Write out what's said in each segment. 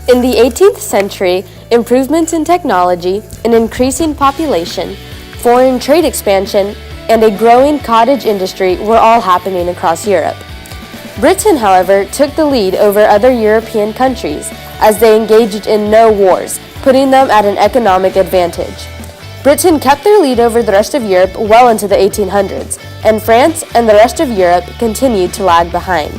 In the 18th century, improvements in technology, an increasing population, foreign trade expansion, and a growing cottage industry were all happening across Europe. Britain, however, took the lead over other European countries as they engaged in no wars, putting them at an economic advantage. Britain kept their lead over the rest of Europe well into the 1800s, and France and the rest of Europe continued to lag behind.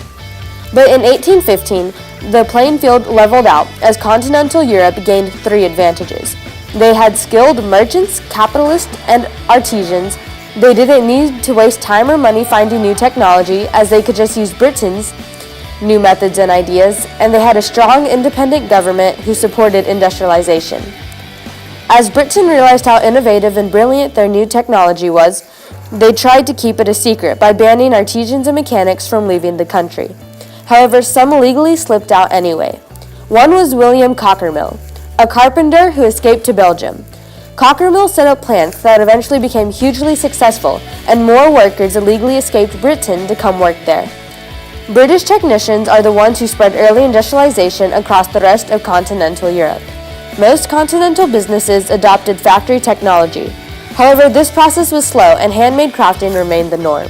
But in 1815, the playing field leveled out as continental Europe gained three advantages. They had skilled merchants, capitalists, and artisans. They didn't need to waste time or money finding new technology, as they could just use Britain's new methods and ideas, and they had a strong independent government who supported industrialization. As Britain realized how innovative and brilliant their new technology was, they tried to keep it a secret by banning artisans and mechanics from leaving the country. However, some legally slipped out anyway. One was William Cockermill, a carpenter who escaped to Belgium. Cockermill set up plants that eventually became hugely successful, and more workers illegally escaped Britain to come work there. British technicians are the ones who spread early industrialization across the rest of continental Europe. Most continental businesses adopted factory technology. However, this process was slow, and handmade crafting remained the norm.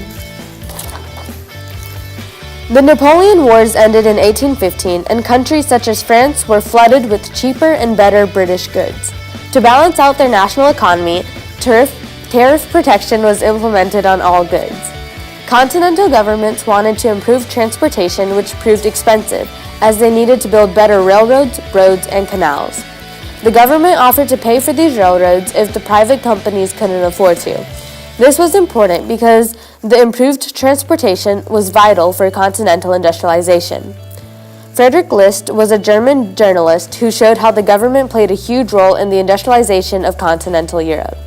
The Napoleon Wars ended in 1815, and countries such as France were flooded with cheaper and better British goods. To balance out their national economy, tariff protection was implemented on all goods. Continental governments wanted to improve transportation, which proved expensive, as they needed to build better railroads, roads, and canals. The government offered to pay for these railroads if the private companies couldn't afford to. This was important because the improved transportation was vital for continental industrialization. Friedrich List was a German journalist who showed how the government played a huge role in the industrialization of continental Europe.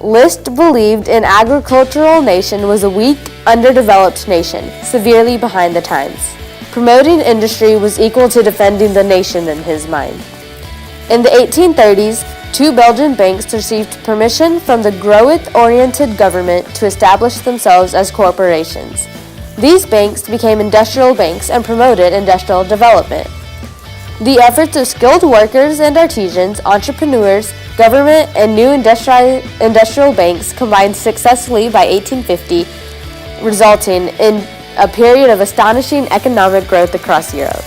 List believed an agricultural nation was a weak, underdeveloped nation, severely behind the times. Promoting industry was equal to defending the nation in his mind. In the 1830s, two Belgian banks received permission from the growth-oriented government to establish themselves as corporations. These banks became industrial banks and promoted industrial development. The efforts of skilled workers and artisans, entrepreneurs, government, and new industrial banks combined successfully by 1850, resulting in a period of astonishing economic growth across Europe.